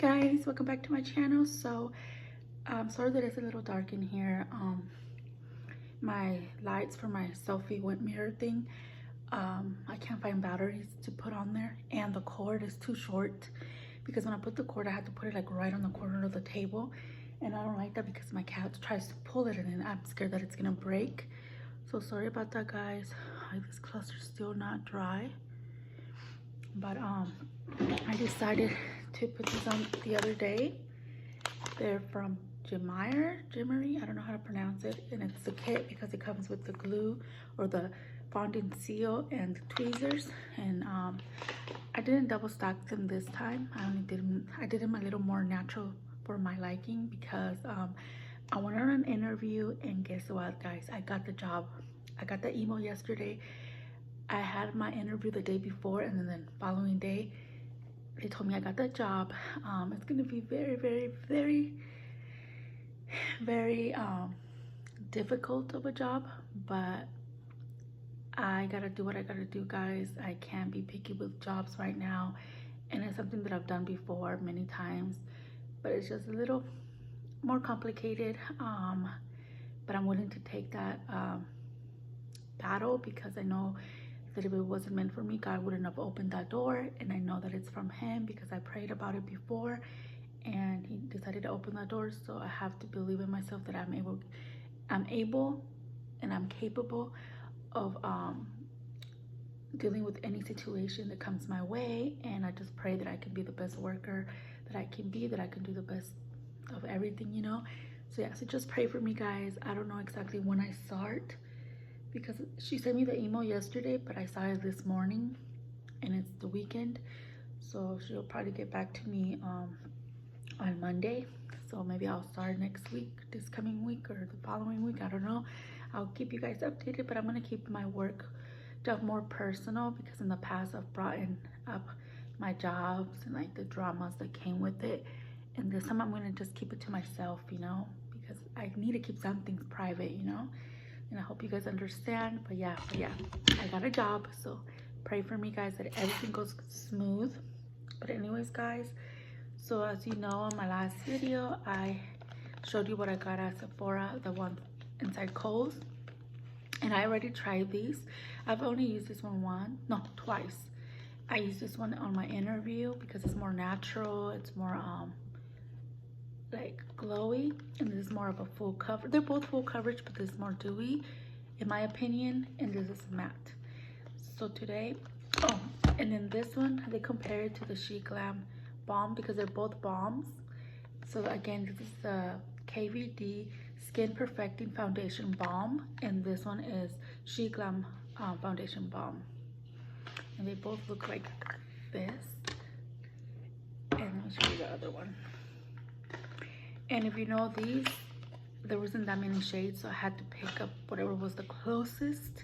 Guys, welcome back to my channel. So sorry that it's a little dark in here. My lights for my selfie mirror thing, I can't find batteries to put on there, and the cord is too short because when I put the cord I had to put it like right on the corner of the table, and I don't like that because my cat tries to pull it and then I'm scared that it's gonna break. So sorry about that, guys. This cluster's still not dry, but I decided to put these on the other day. They're from Jimmery, I don't know how to pronounce it, and it's a kit because it comes with the glue or the fondant seal and the tweezers. And I didn't double stack them this time. I did them a little more natural for my liking because I went on an interview, and guess what, guys? I got the job. I got the email yesterday. I had my interview the day before, and then the following day they told me I got that job. It's gonna be very difficult of a job, but I gotta do what I gotta do, guys. I can't be picky with jobs right now, and it's something that I've done before many times, but it's just a little more complicated. But I'm willing to take that battle because I know that if it wasn't meant for me, God wouldn't have opened that door, and I know that it's from him because I prayed about it before and he decided to open that door. So I have to believe in myself that I'm able and I'm capable of dealing with any situation that comes my way. And I just pray that I can be the best worker that I can be, that I can do the best of everything, you know. So yeah, so just pray for me, guys. I don't know exactly when I start because she sent me the email yesterday, but I saw it this morning and it's the weekend, so she'll probably get back to me on Monday. So maybe I'll start next week, this coming week or the following week, I don't know. I'll keep you guys updated, but I'm gonna keep my work job more personal because in the past I've brought up my jobs and like the dramas that came with it, and this time I'm gonna just keep it to myself, you know, because I need to keep some things private, you know. And I hope you guys understand. But yeah, I got a job, so pray for me, guys, that everything goes smooth. But anyways, guys, so as you know, on my last video I showed you what I got at Sephora, the one inside Kohl's, and I already tried these. I've only used this one twice. I used this one on my interview because it's more natural, it's more like glowy, and this is more of a full cover. They're both full coverage, but this is more dewy in my opinion, and this is matte. So today, and then this one they compare it to the sheglam balm because they're both balms. So again, this is the KVD Skin Perfecting Foundation Balm, and this one is sheglam foundation balm, and they both look like this. And let me show you the other one. And if you know, these, there wasn't that many shades, so I had to pick up whatever was the closest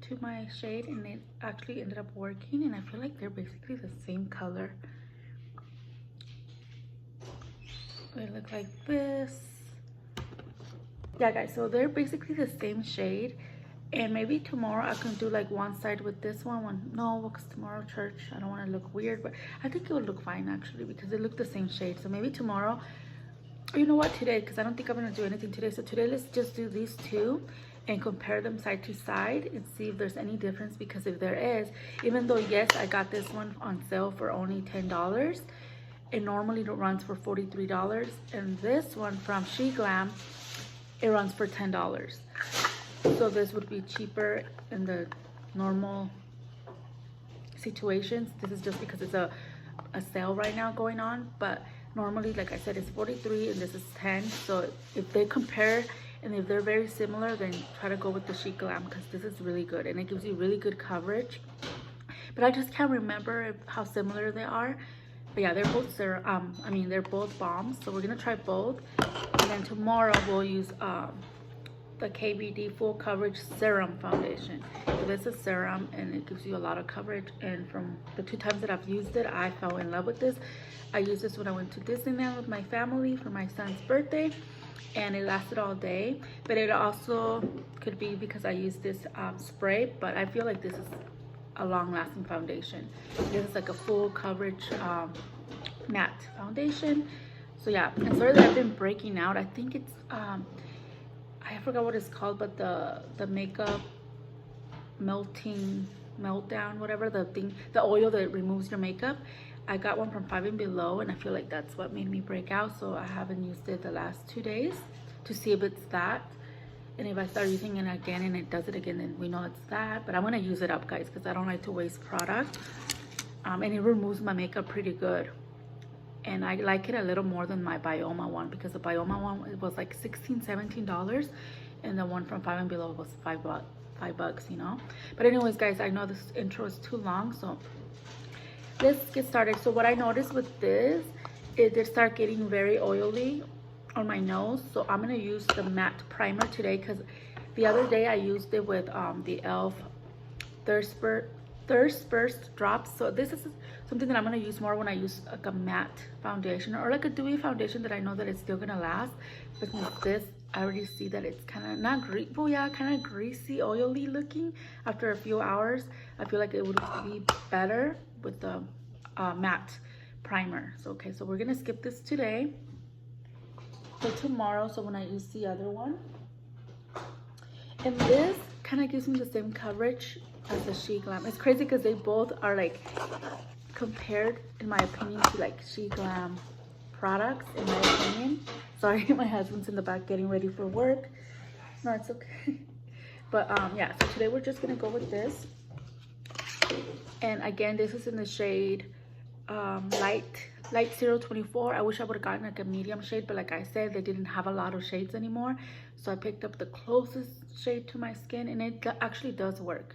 to my shade, and it actually ended up working. And I feel like they're basically the same color. They look like this. Yeah, guys, so they're basically the same shade. And maybe tomorrow I can do like one side with this one. No, because tomorrow church, I don't want to look weird, but I think it would look fine actually because they look the same shade. So maybe tomorrow, you know what, today, because I don't think I'm going to do anything today. So today, let's just do these two and compare them side to side and see if there's any difference. Because if there is, even though, yes, I got this one on sale for only $10, it normally runs for $43. And this one from sheglam, it runs for $10. So this would be cheaper in the normal situations. This is just because it's a sale right now going on, but normally, like I said, it's 43 and this is 10. So if they compare and if they're very similar, then try to go with the sheglam because this is really good and it gives you really good coverage. But I just can't remember how similar they are. But yeah, they're both they're both balms, so we're gonna try both. And then tomorrow we'll use the KVD Full Coverage Serum Foundation. So this is serum and it gives you a lot of coverage, and from the 2 times that I've used it, I fell in love with this. I used this when I went to Disneyland with my family for my son's birthday, and it lasted all day. But it also could be because I used this spray, but I feel like this is a long-lasting foundation. This is like a full coverage matte foundation. So yeah, and sorry that I've been breaking out. I think it's I forgot what it's called, but the makeup meltdown, whatever, the thing, the oil that removes your makeup. I got one from Five and Below, and I feel like that's what made me break out. So I haven't used it the last 2 days to see if it's that. And if I start using it again and it does it again, then we know it's that. But I'm gonna use it up, guys, because I don't like to waste product. And it removes my makeup pretty good. And I like it a little more than my Bioma one, because the Bioma one, it was like $16-17, and the one from Five and Below was $5, you know. But anyways, guys, I know this intro is too long, so let's get started. So what I noticed with this, it did start getting very oily on my nose. So I'm gonna use the matte primer today, because the other day I used it with the e.l.f. Thirst Burst drops. So this is something that I'm gonna use more when I use like a matte foundation or like a dewy foundation that I know that it's still gonna last. But with this, I already see that it's kind of not greasy, well, yeah, kind of greasy, oily looking after a few hours. I feel like it would be better with the matte primer. So okay, so we're gonna skip this today for tomorrow, so when I use the other one. And this kind of gives me the same coverage as the sheglam. It's crazy because they both are like compared, in my opinion, to like sheglam products, in my opinion. Sorry, my husband's in the back getting ready for work. No, it's okay. But yeah, so today we're just gonna go with this. And again, this is in the shade light 024. I wish I would have gotten like a medium shade, but like I said, they didn't have a lot of shades anymore, so I picked up the closest shade to my skin, and it actually does work.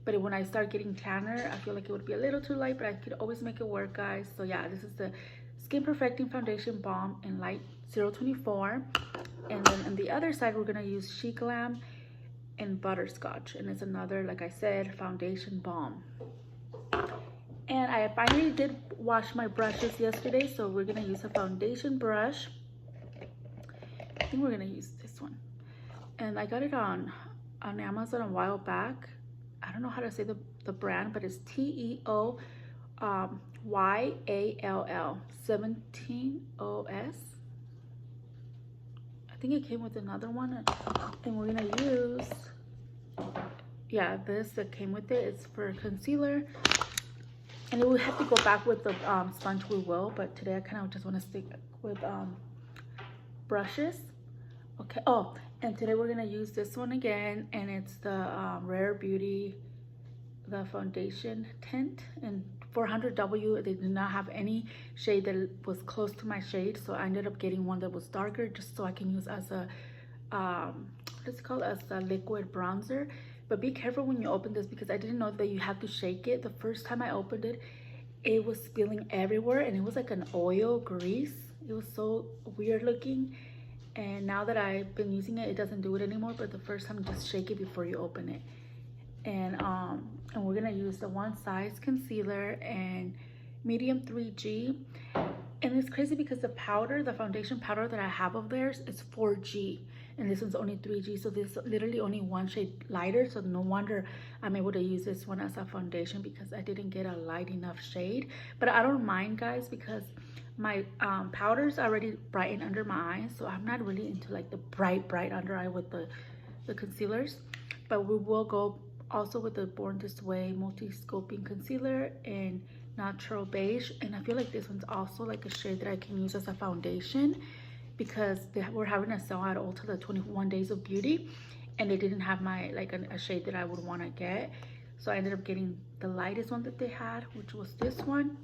But when I start getting tanner, I feel like it would be a little too light, but I could always make it work, guys. So yeah, this is the Skin Perfecting Foundation Balm in light 024. And then on the other side, we're gonna use sheglam and Butterscotch, and it's another, like I said, foundation balm. And I finally did wash my brushes yesterday, so we're gonna use a foundation brush. I think we're gonna use this one, and I got it on Amazon a while back. I don't know how to say the brand, but it's TEOYALL 17OS. I think it came with another one, and we're gonna use, yeah, this that came with it. It's for concealer. And if we have to go back with the sponge, we will. But today I kind of just want to stick with brushes. Okay. Oh, and today we're gonna use this one again, and it's the Rare Beauty, the foundation tint in 400W. They did not have any shade that was close to my shade, so I ended up getting one that was darker, just so I can use as a what is it called, as a liquid bronzer. But be careful when you open this, because I didn't know that you have to shake it. The first time I opened it, it was spilling everywhere, and it was like an oil grease. It was so weird looking. And now that I've been using it, it doesn't do it anymore. But the first time, just shake it before you open it. And we're gonna use the One Size concealer and medium 3G. And it's crazy because the powder, the foundation powder that I have of theirs is 4G, and this one's only 3G. So this is literally only one shade lighter. So no wonder I'm able to use this one as a foundation, because I didn't get a light enough shade. But I don't mind, guys, because my powders already brighten under my eyes, so I'm not really into like the bright under eye with the concealers. But we will go also with the Born This Way multi-scoping concealer in Natural Beige. And I feel like this one's also like a shade that I can use as a foundation, because we're having a sale at Ulta, the 21 Days of Beauty, and they didn't have my like a shade that I would want to get. So I ended up getting the lightest one that they had, which was this one.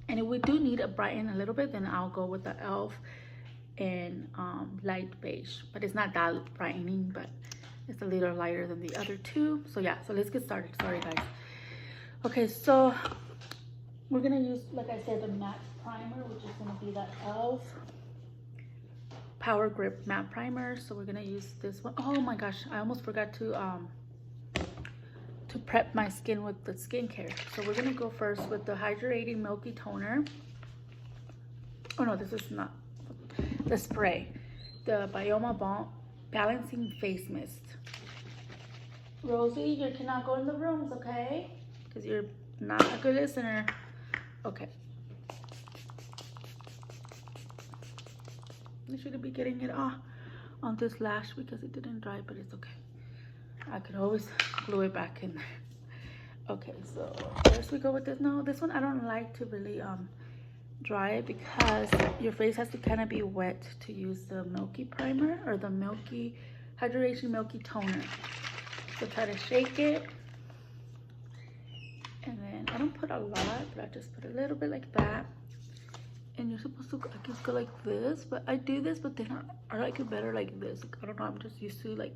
And if we do need a brighten a little bit, then I'll go with the e.l.f. and light beige. But it's not that brightening, but it's a little lighter than the other two. So yeah, so let's get started. Sorry, guys. Okay, so we're gonna use, like I said, the matte primer, which is gonna be the e.l.f. Power Grip Matte Primer. So we're gonna use this one. Oh my gosh, I almost forgot to prep my skin with the skincare. So we're gonna go first with the Hydrating Milky Toner. Oh no, this is not the spray. The Bioma Balm Balancing Face Mist. Rosie, you cannot go in the rooms, okay? Because you're not a good listener. Okay. I shouldn't be getting it on this lash because it didn't dry, but it's okay. I could always glue it back in there. Okay, so first we go with this. No, this one I don't like to really dry it because your face has to kind of be wet to use the milky primer or the milky hydration milky toner. So try to shake it, and then I don't put a lot, but I just put a little bit like that. And you're supposed to, I guess, go like this, but I do this, but then I like it better like this. Like, I don't know, I'm just used to like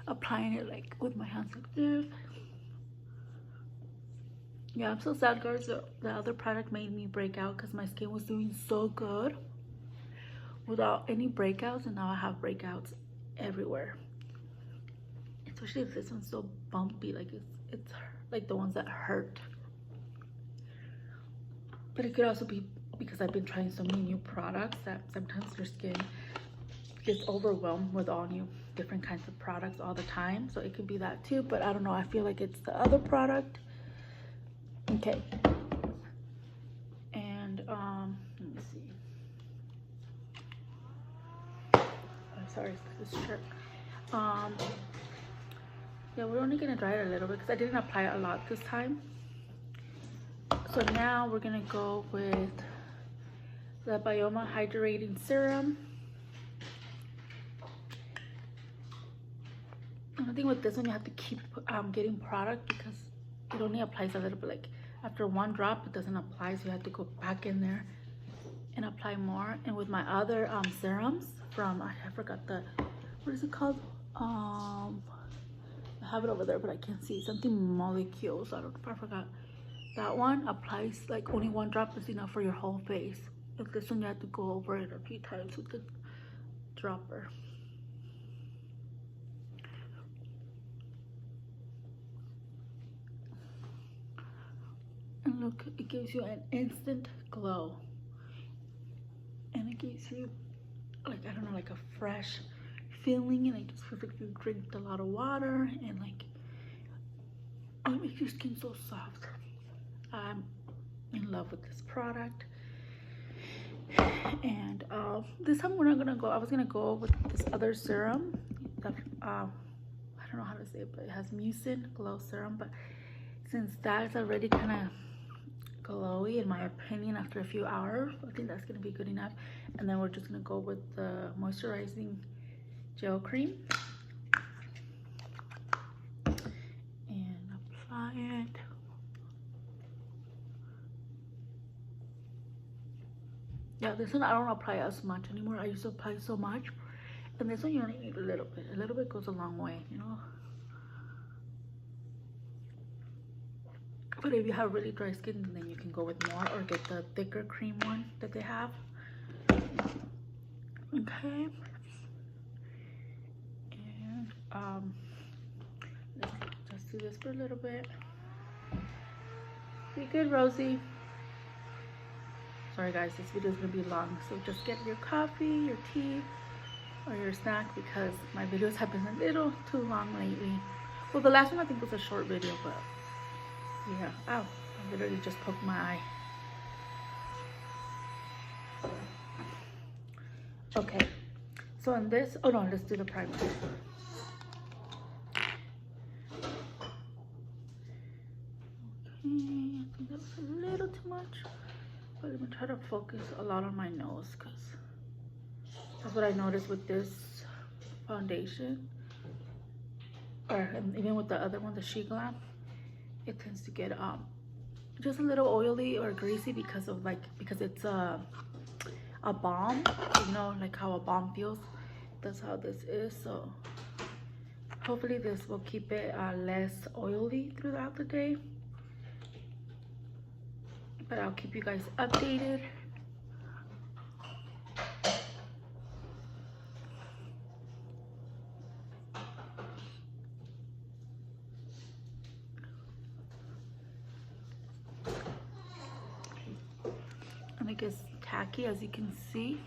applying it like with my hands like this. Yeah, I'm so sad, guys. The other product made me break out because my skin was doing so good without any breakouts, and now I have breakouts everywhere. Especially if this one's so bumpy, like it's like the ones that hurt. But it could also be because I've been trying so many new products that sometimes your skin gets overwhelmed with all new different kinds of products all the time. So it could be that too, but I don't know. I feel like it's the other product. Okay. And let me see. I'm sorry, this shirt. Yeah, we're only gonna dry it a little bit because I didn't apply it a lot this time. So now we're gonna go with the Bioma Hydrating Serum. And I think with this one you have to keep getting product because it only applies a little bit. Like after one drop it doesn't apply, so you have to go back in there and apply more. And with my other serums from, I forgot what is it called? I have it over there but I can't see, something molecules, I forgot. That one applies like only one drop is enough for your whole face. With this one you have to go over it a few times with the dropper. And look, it gives you an instant glow, and it gives you like, I don't know, like a fresh feeling, and it just feels like you drink a lot of water, and like it makes your skin so soft. I'm in love with this product. And this time we're not gonna go, I was gonna go with this other serum that I don't know how to say it, but it has mucin glow serum. But since that's already kind of glowy in my opinion after a few hours, I think that's gonna be good enough. And then we're just gonna go with the moisturizing gel cream and apply it. Yeah, this one I don't apply as much anymore. I used to apply so much, and this one you only need a little bit. A little bit goes a long way, you know. But if you have really dry skin, then you can go with more or get the thicker cream one that they have. Okay. And let's just do this for a little bit. Be good, Rosie. Sorry guys, this video is gonna be long, so just get your coffee, your tea, or your snack because my videos have been a little too long lately. Well, the last one I think was a short video, but yeah. Ow, I literally just poked my eye. Okay, so on this, oh no, let's do the primer. Okay, I think that was a little too much. But let me try to focus a lot on my nose because that's what I noticed with this foundation, or even with the other one, the sheglam. It tends to get just a little oily or greasy because it's a balm. You know, like how a balm feels. That's how this is. So hopefully this will keep it less oily throughout the day. But I'll keep you guys updated. And it gets tacky, as you can see.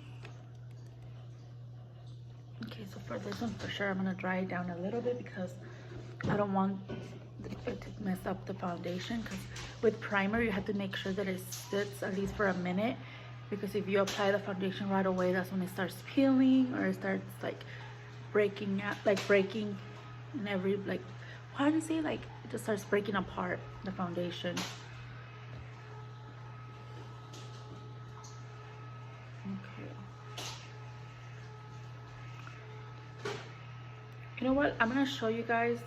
Okay, so for this one, for sure, I'm gonna dry it down a little bit because I don't want it to mess up the foundation. Because with primer, you have to make sure that it sits at least for a minute because if you apply the foundation right away, that's when it starts peeling, or it starts like breaking out, like breaking in every, like, how do you say, like it just starts breaking apart, the foundation. Okay, you know what, I'm gonna show you guys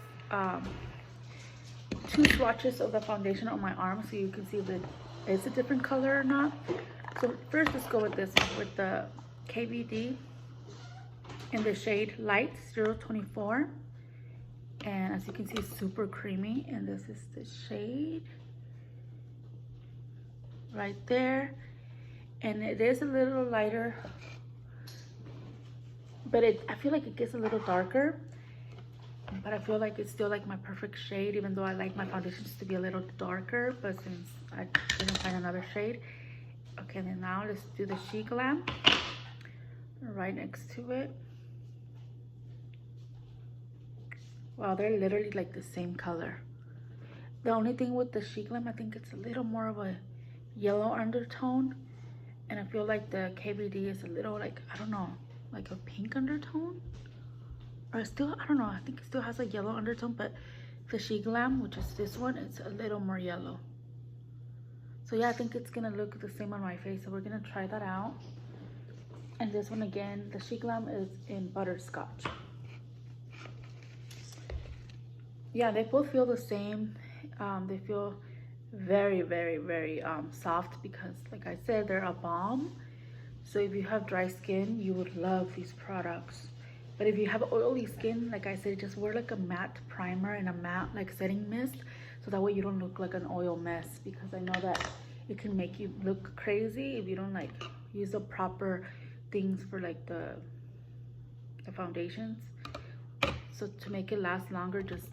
2 swatches of the foundation on my arm so you can see if it's a different color or not. So first, let's go with this one, with the KVD in the shade Light 024. And as you can see, it's super creamy. And this is the shade right there. And it is a little lighter, but I feel like it gets a little darker. But I feel like it's still like my perfect shade, even though I like my foundations to be a little darker. But since I didn't find another shade. Okay, then now let's do the sheglam right next to it. Wow, they're literally like the same color. The only thing with the sheglam, I think it's a little more of a yellow undertone. And I feel like the KVD is a little like, I don't know, like a pink undertone. Or still, I don't know, I think it still has a yellow undertone, but the sheglam, which is this one, it's a little more yellow. So yeah, I think it's gonna look the same on my face, so we're gonna try that out. And this one again, the sheglam is in butterscotch. Yeah, they both feel the same. They feel very, very, very soft because, like I said, they're a balm. So if you have dry skin, you would love these products. But if you have oily skin, like I said, just wear like a matte primer and a matte like setting mist, so that way you don't look like an oil mess, because I know that it can make you look crazy if you don't like use the proper things for like the foundations. So to make it last longer, just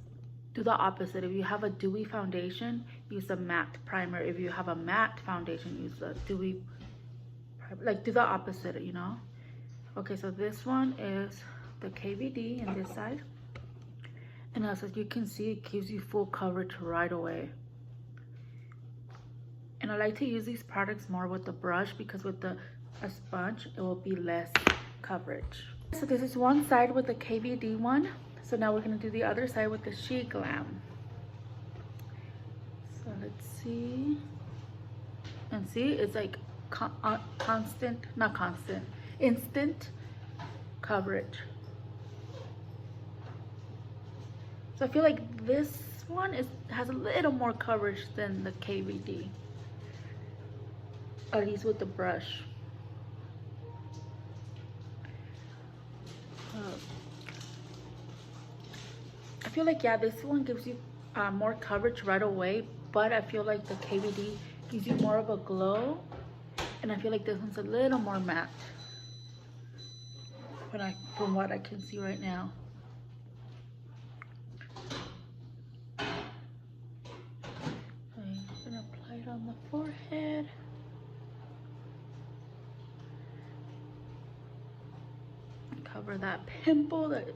do the opposite. If you have a dewy foundation, use a matte primer. If you have a matte foundation, use a dewy primer. Like do the opposite, you know. Okay, so this one is the KVD in this side, and as you can see, it gives you full coverage right away. And I like to use these products more with the brush, because with a sponge it will be less coverage. So this is one side with the KVD one. So now we're going to do the other side with the sheglam. So let's see. And see, it's like instant coverage. So I feel like this one has a little more coverage than the KVD, at least with the brush. I feel like, yeah, this one gives you more coverage right away, but I feel like the KVD gives you more of a glow, and I feel like this one's a little more matte from what I can see right now. I'm gonna apply it on the forehead. Cover that pimple that is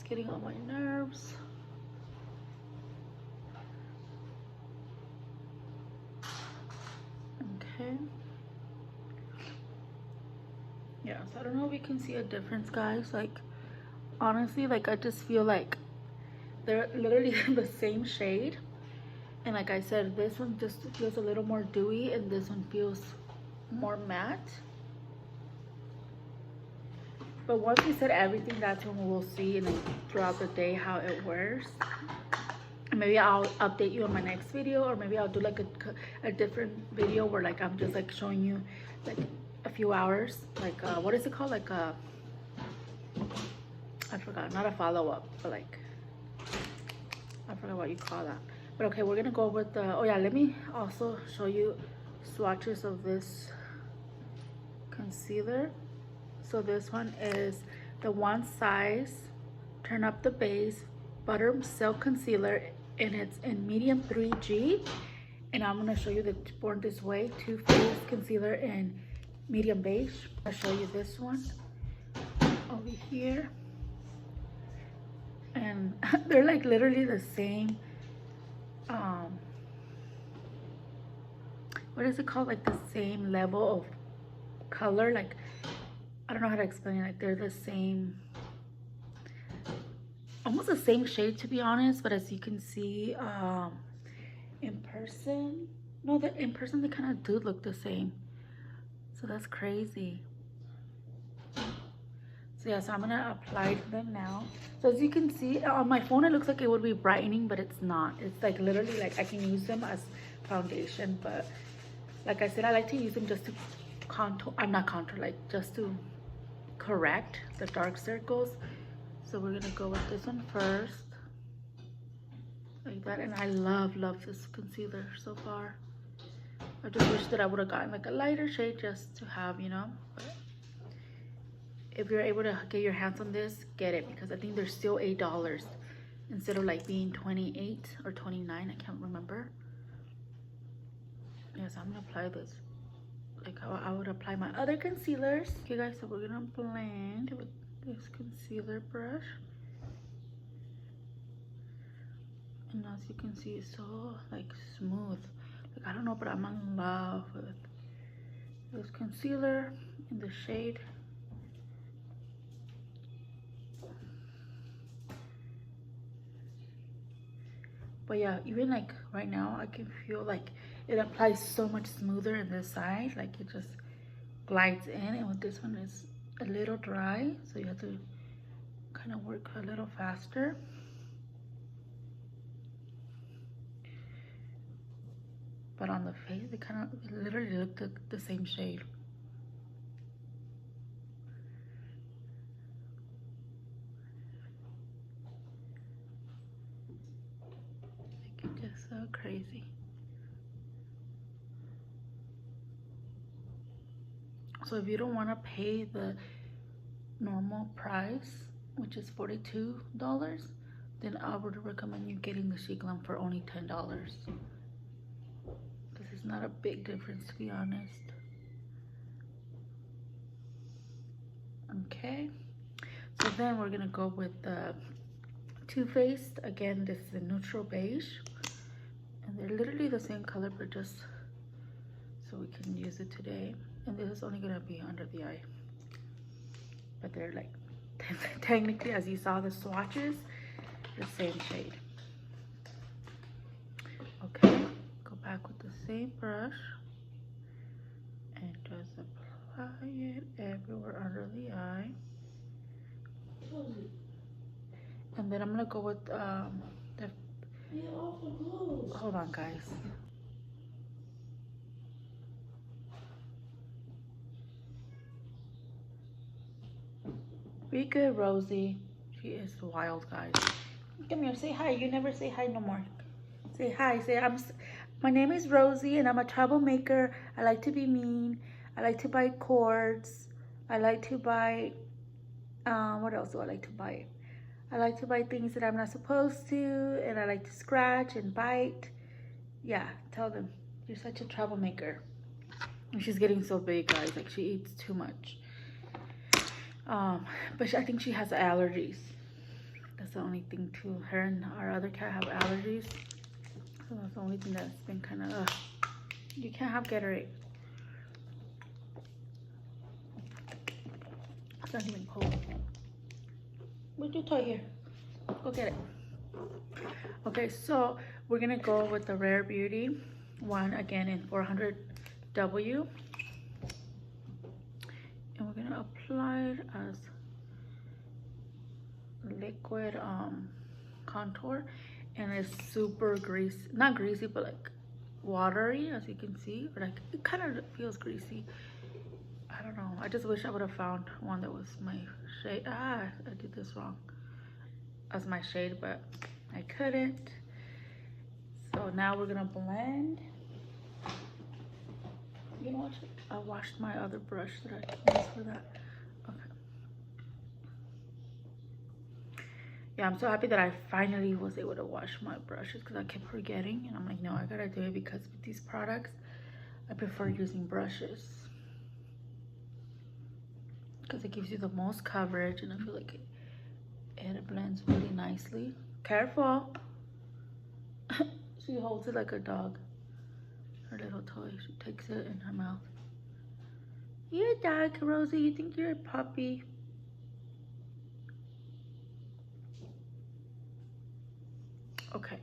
getting on my nerves. Okay. Yeah, so I don't know if you can see a difference, guys. Like, honestly, like I just feel like they're literally the same shade. And like I said, this one just feels a little more dewy, and this one feels more matte. But once we set everything, that's when we'll see, and then throughout the day, how it wears. And maybe I'll update you on my next video, or maybe I'll do like a different video where like I'm just like showing you like a few hours, like what is it called, like I forgot, not a follow-up, but like I forgot what you call that. But okay, we're gonna go with the, oh yeah, let me also show you swatches of this concealer. So this one is the One Size Turn Up the Base Butter Silk Concealer, and it's in medium 3G. And I'm gonna show you the Born This Way Too Faced Concealer in medium beige. I'll show you this one over here. And they're like literally the same, what is it called, like the same level of color. Like, I don't know how to explain it. Like, they're the same, almost the same shade, to be honest. But as you can see, in person, no, in person they kind of do look the same. So that's crazy. So yeah, so I'm gonna apply them now. So as you can see on my phone, it looks like it would be brightening, but it's not. It's like literally like I can use them as foundation, but like I said, I like to use them just to contour. I'm not contour, like just to correct the dark circles. So we're gonna go with this one first, like that. And I love this concealer so far. I just wish that I would have gotten like a lighter shade just to have, you know. But if you're able to get your hands on this, get it, because I think they're still $8 instead of like being 28 or 29. I can't remember. Yes, I'm gonna apply this like how I would apply my other concealers. Okay guys, so we're gonna blend with this concealer brush, and as you can see, it's so like smooth. Like, I don't know, but I'm in love with this concealer in the shade. But yeah, even like right now, I can feel like it applies so much smoother in this side. Like, it just glides in, and with this one is a little dry, so you have to kind of work a little faster. But on the face, it kind of literally look the same shade. Like, it's just so crazy. So if you don't want to pay the normal price, which is $42, then I would recommend you getting the sheglam for only $10. This is not a big difference, to be honest. Okay, so then we're gonna go with the Too Faced. Again, this is a neutral beige, and they're literally the same color, but just so we can use it today. And this is only gonna be under the eye, but they're like technically, as you saw the swatches, the same shade. Okay, go back with the same brush and just apply it everywhere under the eye. And then I'm gonna go with hold on guys. Be good, Rosie. She is wild, guys. Come here, say hi. You never say hi no more. Say hi. Say my name is Rosie, and I'm a troublemaker. I like to be mean. I like to buy cords. I like to buy what else do I like to buy? I like to buy things that I'm not supposed to, and I like to scratch and bite. Yeah, tell them you're such a troublemaker. And she's getting so big, guys. Like, she eats too much. But I think she has allergies. That's the only thing too. Her and our other cat have allergies, so that's the only thing that's been kind of you can't have Gatorade. It's not even cold. Where's your toy here? Go get it. Okay, so we're gonna go with the Rare Beauty one again in 400W. And we're gonna apply it as liquid contour, and it's super greasy, not greasy, but like watery, as you can see, or like it kind of feels greasy. I don't know, I just wish I would have found one that was my shade. I did this wrong, as my shade, but I couldn't. So now we're gonna blend. You know what, I washed my other brush that I used for that. Okay. Yeah, I'm so happy that I finally was able to wash my brushes, because I kept forgetting, and I'm like, no, I gotta do it, because with these products I prefer using brushes, because it gives you the most coverage, and I feel like it blends really nicely. Careful. She holds it like a dog. Her little toy, she takes it in her mouth. You're a dog, Rosie. You think you're a puppy. Okay.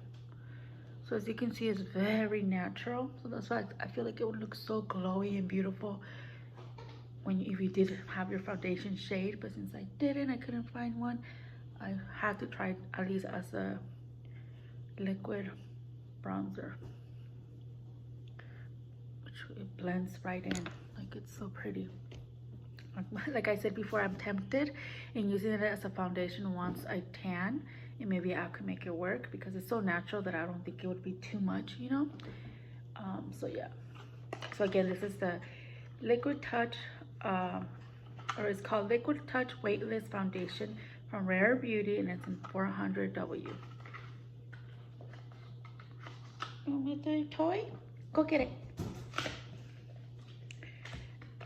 So as you can see, it's very natural. So that's why I feel like it would look so glowy and beautiful when if you did have your foundation shade. But since I didn't, I couldn't find one. I had to try it at least as a liquid bronzer, which it blends right in. Like, it's so pretty. Like I said before, I'm tempted in using it as a foundation once I tan, and maybe I could make it work because it's so natural that I don't think it would be too much, you know. So yeah. So again, this is the Liquid Touch, or it's called Liquid Touch Weightless Foundation from Rare Beauty, and it's in 400W. You want me to do a toy? Go get it.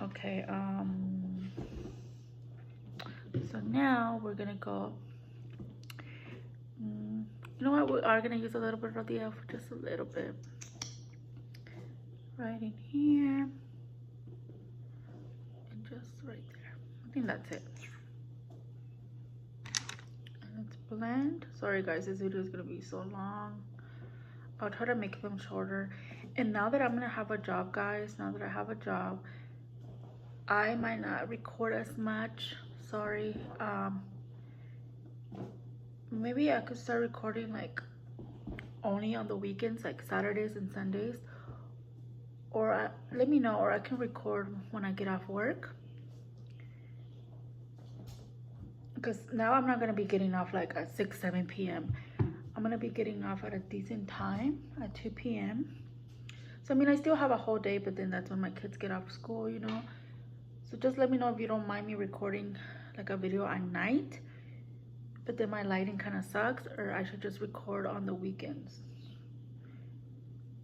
Okay, so now we're gonna go, you know what, we are gonna use a little bit of the elf, just a little bit, right in here, and just right there. I think that's it. And let's blend. Sorry guys, this video is gonna be so long. I'll try to make them shorter. And now that I'm gonna have a job, guys, now that I have a job, I might not record as much. Sorry. Maybe I could start recording like only on the weekends, like Saturdays and Sundays, or let me know, or I can record when I get off work, because now I'm not gonna be getting off like at 6-7 p.m. I'm gonna be getting off at a decent time at 2 p.m. So I mean, I still have a whole day, but then that's when my kids get off school, you know. So just let me know if you don't mind me recording like a video at night, but then my lighting kind of sucks, or I should just record on the weekends.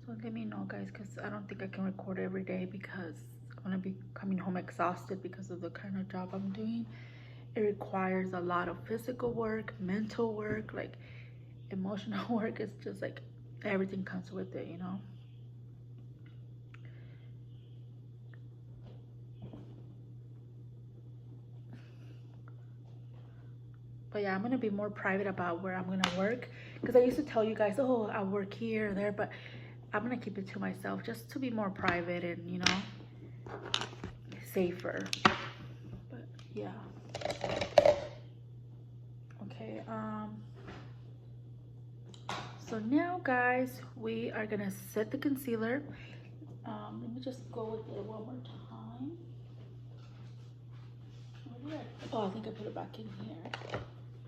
So let me know, guys, because I don't think I can record every day because I'm gonna be coming home exhausted because of the kind of job I'm doing. It requires a lot of physical work, mental work, like emotional work. It's just like everything comes with it, you know. But yeah, I'm gonna be more private about where I'm gonna work, because I used to tell you guys, oh, I work here or there, but I'm gonna keep it to myself just to be more private and, you know, safer. But yeah. Okay, so now guys, we are gonna set the concealer. Let me just go with it one more time. Oh, I think I put it back in here.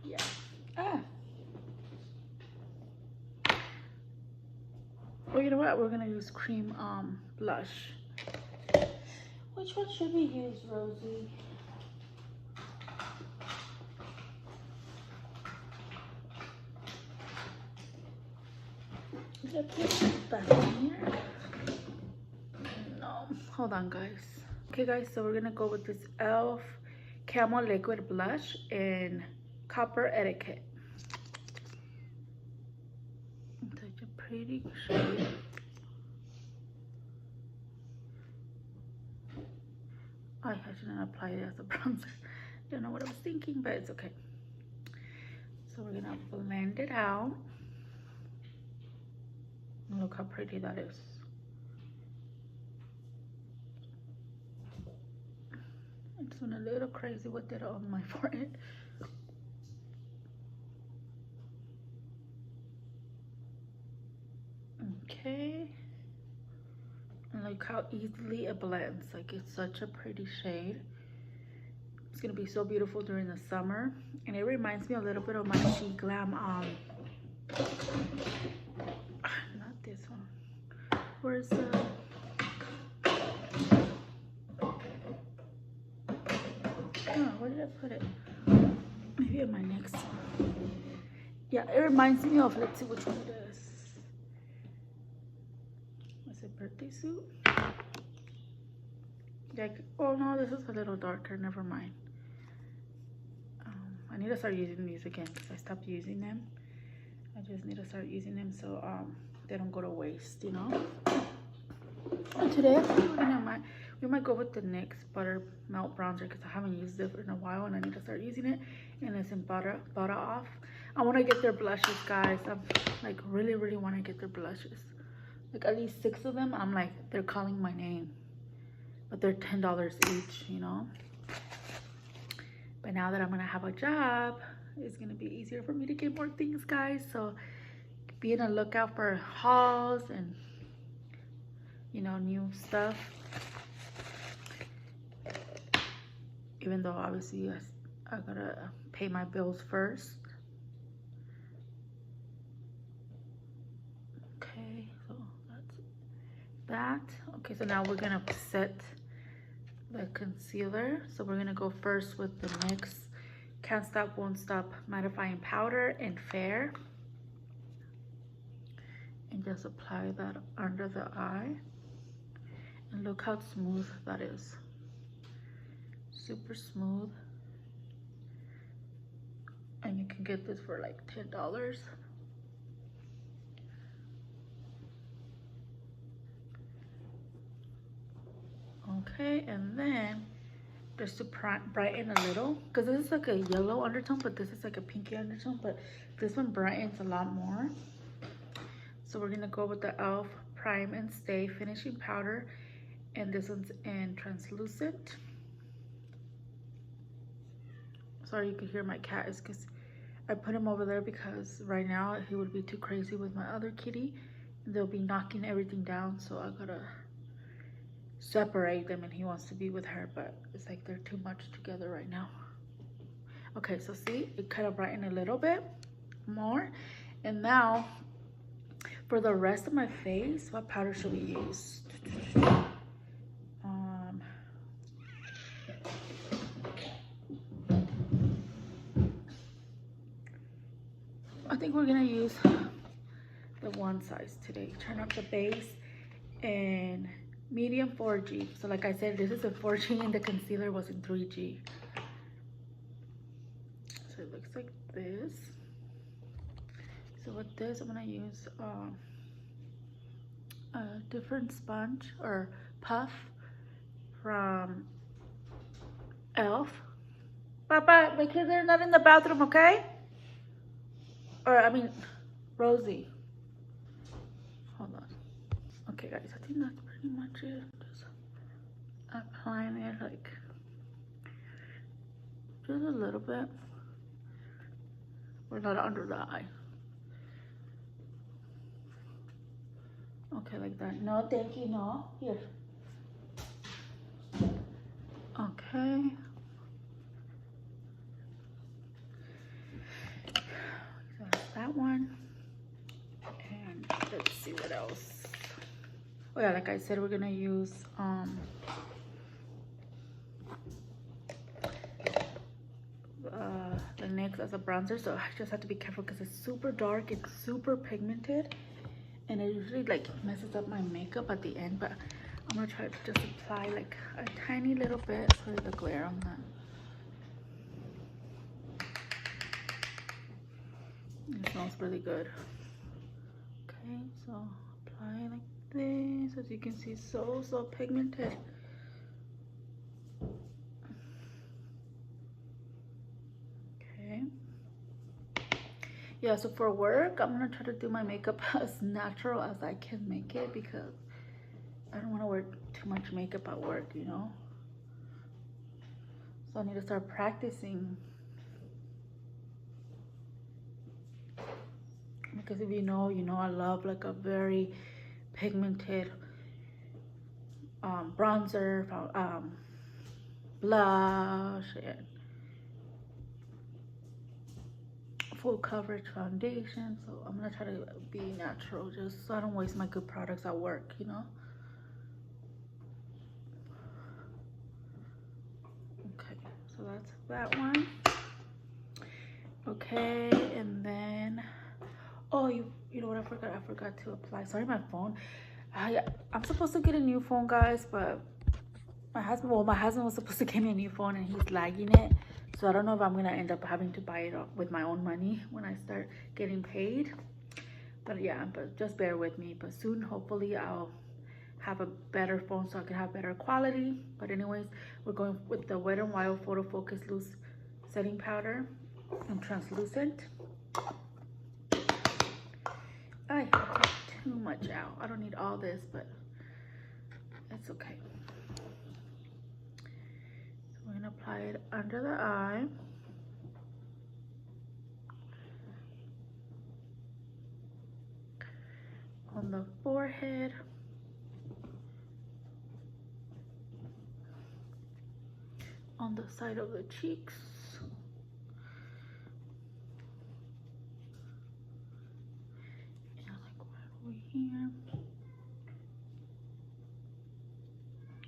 Yeah. Well, you know what? We're gonna use cream blush. Which one should we use, Rosie? Did I put it back in here? No. Hold on, guys. Okay, guys. So we're gonna go with this e.l.f. Camel Liquid Blush in Copper Etiquette. Such a pretty shade. I shouldn't apply it as a bronzer. Don't know what I was thinking, but it's okay. So we're gonna blend it out. Look how pretty that is. I just went a little crazy with it on my forehead. Okay. And look how easily it blends. Like, it's such a pretty shade. It's gonna be so beautiful during the summer. And it reminds me a little bit of my sheglam, not this one. Where's the... Oh, where did I put it? Maybe in my next one. Yeah, it reminds me of, let's see which one it is. Is it Birthday Suit? Like, oh no, this is a little darker, never mind. I need to start using these again because I stopped using them. I just need to start using them so they don't go to waste, you know. And today We might go with the NYX Butter Melt Bronzer because I haven't used it in a while and I need to start using it. And it's in Butter Off. I want to get their blushes, guys. I'm like really want to get their blushes. Like at least 6 of them. I'm like, they're calling my name. But they're $10 each, you know. But now that I'm going to have a job, it's going to be easier for me to get more things, guys. So be on a lookout for hauls and, you know, new stuff. Even though obviously I gotta pay my bills first. Okay, so that's that. Okay, so now we're gonna set the concealer. So we're gonna go first with the NYX Can't Stop Won't Stop Mattifying Powder in Fair. And just apply that under the eye. And look how smooth that is. Super smooth. And you can get this for like $10. Okay, and then just to brighten a little, because this is like a yellow undertone, but this is like a pinky undertone, but this one brightens a lot more. So we're gonna go with the e.l.f. Prime and Stay Finishing Powder, and this one's in Translucent. Sorry you could hear my cat, is because I put him over there because right now he would be too crazy with my other kitty and they'll be knocking everything down, so I gotta separate them and he wants to be with her, but it's like they're too much together right now. Okay, so see, it kind of brightened a little bit more. And now for the rest of my face, what powder should we use? I think we're gonna use the one size today. Turn up the base and medium 4G. So like I said, this is a 4G and the concealer was in 3G. So it looks like this. So with this, I'm gonna use a different sponge or puff from e.l.f. Papa, make sure they're not in the bathroom, okay? Or I mean, Rosie. Hold on. Okay, guys, I think that's pretty much it. Just applying it like just a little bit. We're not under the eye. Okay, like that. No, thank you. No, here. Okay. So that's that one. And let's see what else. Oh yeah, like I said, we're gonna use the NYX as a bronzer, so I just have to be careful because it's super dark, it's super pigmented, and it usually like messes up my makeup at the end. But I'm gonna try to just apply like a tiny little bit for the glare on that. It smells really good. Okay, so apply like this. As you can see, so pigmented. Okay. Yeah, so for work, I'm gonna try to do my makeup as natural as I can make it because I don't want to wear too much makeup at work, you know. So I need to start practicing. Because if you know, I love like a very pigmented bronzer, blush, and full coverage foundation. So I'm gonna try to be natural just so I don't waste my good products at work, you know. Okay, so that's that one. Okay, and then oh, you know what I forgot to apply. Sorry, my phone. I'm supposed to get a new phone, guys, but my husband was supposed to get me a new phone and he's lagging it. So I don't know if I'm gonna end up having to buy it with my own money when I start getting paid. But yeah, but just bear with me. But soon, hopefully, I'll have a better phone so I can have better quality. But anyways, we're going with the Wet n Wild Photo Focus Loose Setting Powder and Translucent. I took too much out. I don't need all this, but it's okay. So we're gonna apply it under the eye. On the forehead. On the side of the cheeks. And like right over here.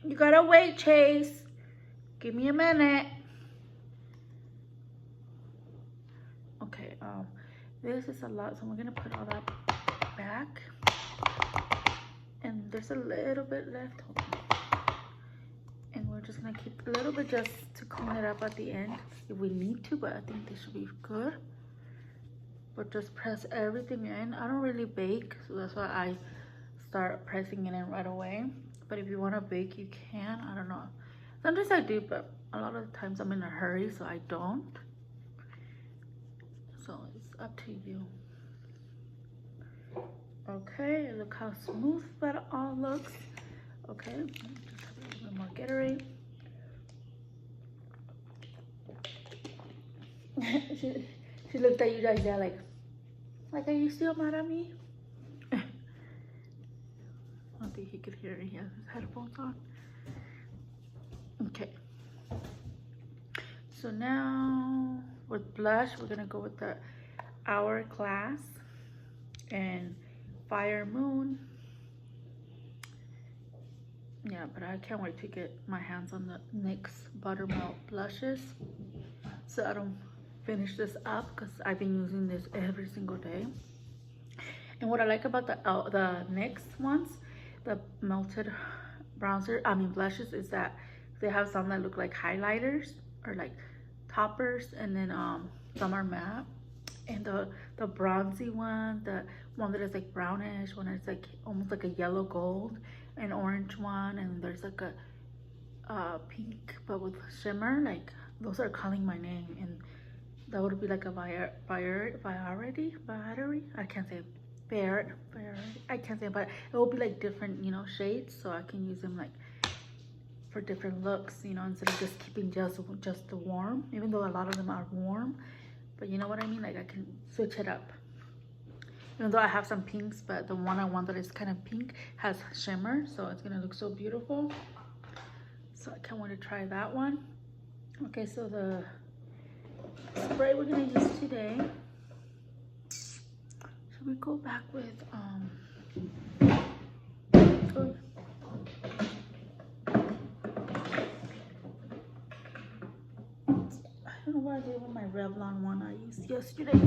You gotta wait, Chase. Give me a minute. Okay, this is a lot, so we're gonna put all that back. And there's a little bit left. And we're just gonna keep a little bit just to clean it up at the end if we need to, but I think this should be good. But just press everything in. I don't really bake, so that's why I start pressing it in right away. But if you want to bake, you can. I don't know. Sometimes I do, but a lot of the times I'm in a hurry, so I don't. So it's up to you. Okay, look how smooth that all looks. Okay, just have a little bit more Gatorade. she looked at you guys there like are you still mad at me? I don't think he could hear it. He has his headphones on. Okay. So now with blush, we're gonna go with the Hourglass and Fire Moon. Yeah, but I can't wait to get my hands on the NYX Buttermilk blushes so I don't finish this up because I've been using this every single day. And what I like about the NYX ones, the melted blushes, is that they have some that look like highlighters or like toppers, and then some are matte. And the bronzy one, the one that is like brownish, one that's like almost like a yellow gold, an orange one, and there's like a pink but with shimmer, like those are calling my name, and that would be like a variety. I can't say I can't say, but it will be like different, you know, shades, so I can use them like for different looks, you know, instead of just keeping just the warm, even though a lot of them are warm. But you know what I mean, like I can switch it up. Even though I have some pinks, but the one I want that is kind of pink has shimmer, so it's gonna look so beautiful. So I can't wait to try that one. Okay, so the spray we're gonna use today, should we go back with oh. I don't know what I did with my Revlon one I used yesterday.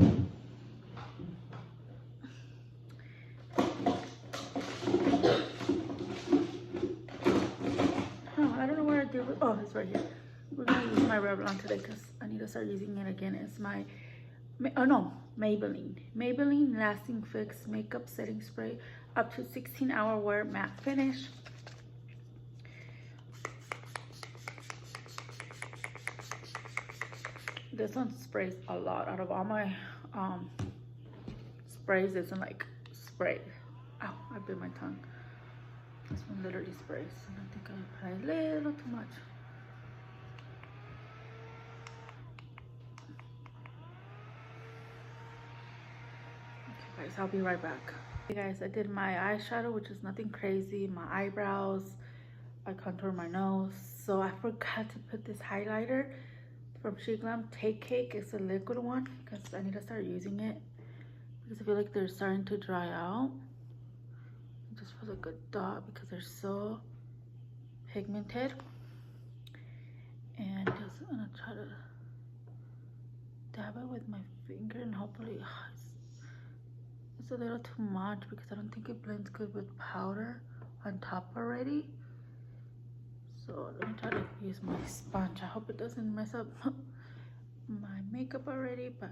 I don't know where I did it. Oh, it's right here. We're gonna use my Revlon today because I need to start using it again. It's my Maybelline Lasting Fix Makeup Setting Spray, up to 16-hour wear matte finish. This one sprays a lot. Out of all my sprays, this one like spray. Ow, I bit my tongue. This one literally sprays, and I think I applied a little too much. Okay guys, I'll be right back. Hey guys, I did my eyeshadow, which is nothing crazy, my eyebrows, I contoured my nose. So I forgot to put this highlighter from sheglam. Take Cake. It's a liquid one because I need to start using it because I feel like they're starting to dry out. Just for a good dot because they're so pigmented. And just gonna try to dab it with my finger, and hopefully it's a little too much because I don't think it blends good with powder on top already. So let me try to use my sponge. I hope it doesn't mess up my makeup already, but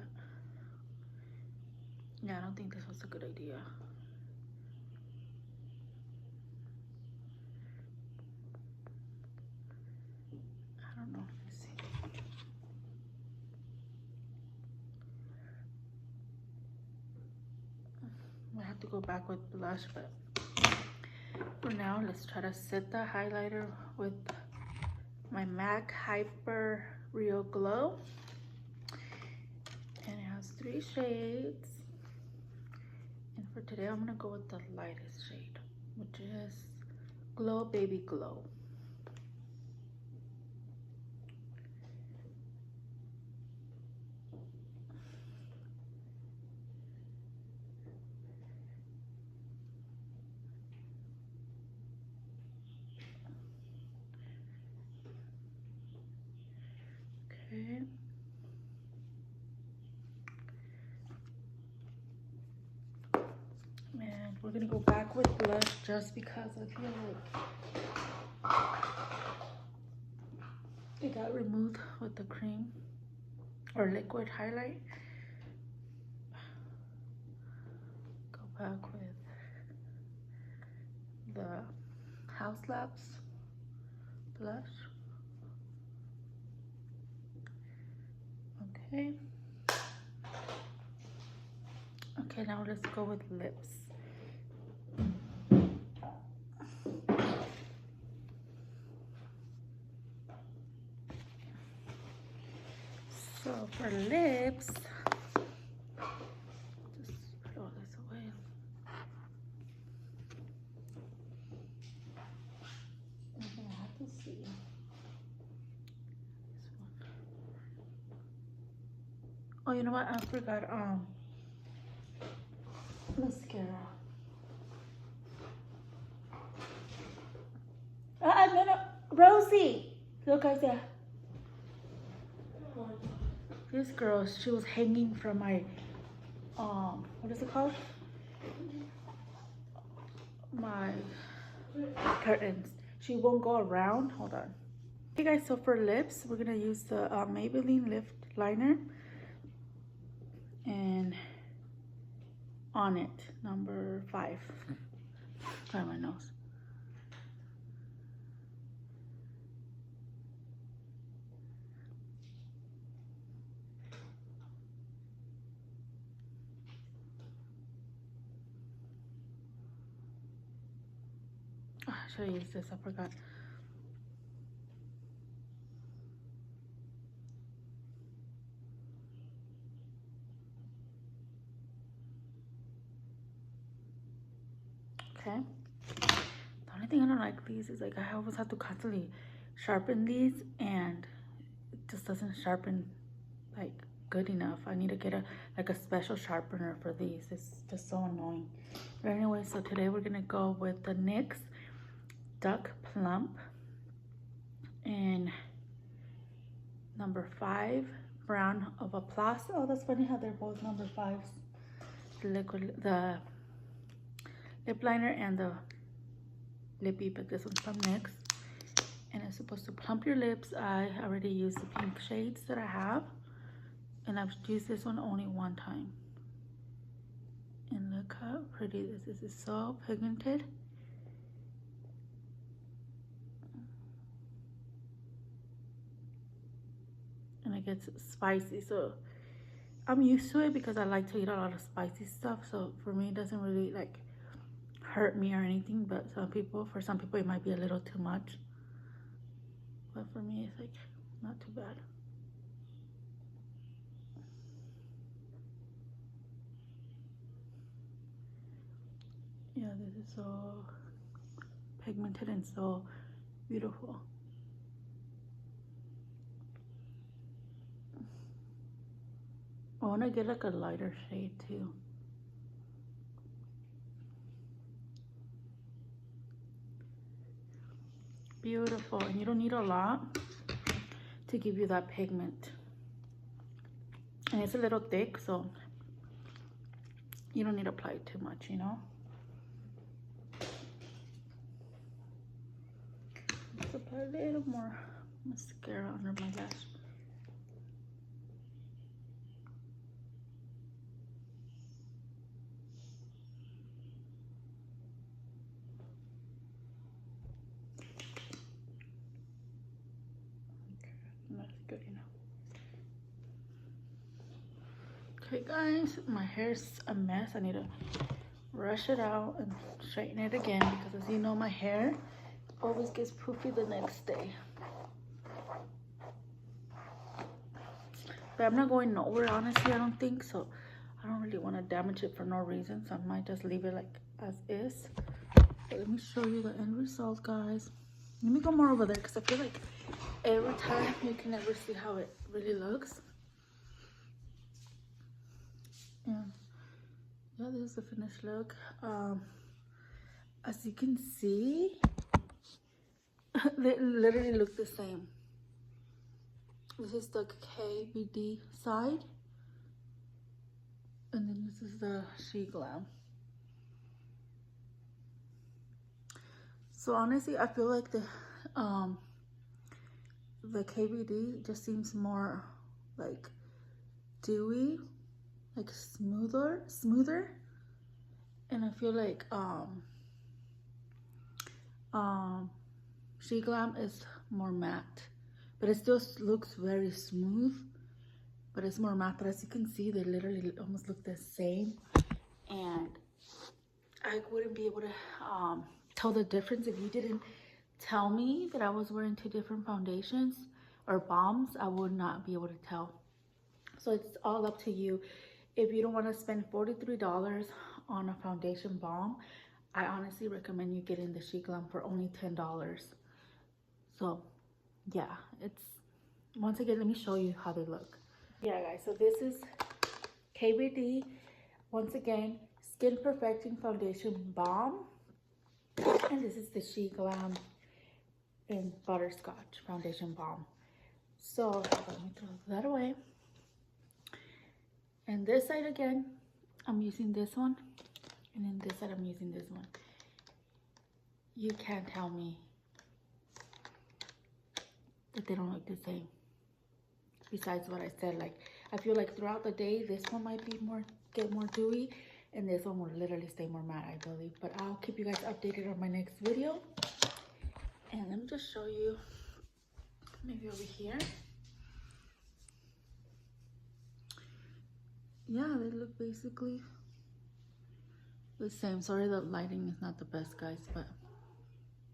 yeah, I don't think this was a good idea. don't know. Let me see. I have to go back with blush, but for now, let's try to set the highlighter with my MAC Hyper Real Glow. And it has 3 shades. And for today, I'm gonna go with the lightest shade, which is Glow Baby Glow. Okay. And we're gonna go back with blush just because I feel like it got removed with the cream or liquid highlight. Go back with the House Labs blush. Okay. Okay, now let's go with lips. So for lips, just put all this away. I'm gonna have to see this one. Oh, you know what? I forgot mascara. No, Rosie. Look out there. This girl, she was hanging from my what is it called? My curtains. She won't go around. Hold on. Okay guys, so for lips, we're gonna use the Maybelline Lift Liner and On It, number 5. Try my nose. Oh, I should have used this, I forgot. Okay. The only thing I don't like these is like I always have to constantly sharpen these and it just doesn't sharpen like good enough. I need to get a special sharpener for these. It's just so annoying. But anyway, so today we're gonna go with the NYX Duck Plump and number 5 Brown of Applause. Oh, that's funny how they're both number 5s. The lip liner and the lippy, but this one's from NYX. And it's supposed to plump your lips. I already used the pink shades that I have. And I've used this one only one time. And look how pretty this is. It's so pigmented. And it gets spicy. So I'm used to it because I like to eat a lot of spicy stuff. So for me, it doesn't really like hurt me or anything. But for some people, it might be a little too much. But for me, it's like not too bad. Yeah, this is so pigmented and so beautiful. I want to get like a lighter shade too. Beautiful, and you don't need a lot to give you that pigment. And it's a little thick, so you don't need to apply it too much, you know? Let's apply a little more mascara under my lash. Okay guys, my hair's a mess. I need to brush it out and straighten it again because, as you know, my hair always gets poofy the next day. But I'm not going nowhere, honestly, I don't think so. I don't really want to damage it for no reason, so I might just leave it like as is. But let me show you the end result, guys. Let me go more over there because I feel like every time you can never see how it really looks. And yeah, this is the finished look. As you can see, they literally look the same. This is the KBD side, and then this is the sheglam. So honestly, I feel like the KBD just seems more like dewy, like smoother, and I feel like sheglam is more matte. But it still looks very smooth, but it's more matte. But as you can see, they literally almost look the same. And I wouldn't be able to tell the difference if you didn't tell me that I was wearing two different foundations or balms. I would not be able to tell. So it's all up to you. If you don't want to spend $43 on a foundation balm, I honestly recommend you getting the sheglam for only $10. So yeah, it's, once again, let me show you how they look. Yeah guys, so this is KBD, once again, skin perfecting foundation balm, and this is the sheglam in butterscotch foundation balm. So let me throw that away. And this side again, I'm using this one, and then this side I'm using this one. You can't tell me that they don't look the same. Besides what I said, like, I feel like throughout the day, this one might be get more dewy, and this one will literally stay more matte, I believe. But I'll keep you guys updated on my next video. And let me just show you, maybe over here. Yeah, they look basically the same. Sorry, the lighting is not the best, guys, but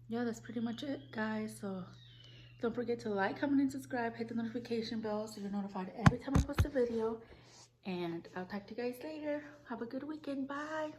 yeah, that's pretty much it, guys. So don't forget to like, comment, and subscribe. Hit the notification bell so you're notified every time I post a video. And I'll talk to you guys later. Have a good weekend. Bye.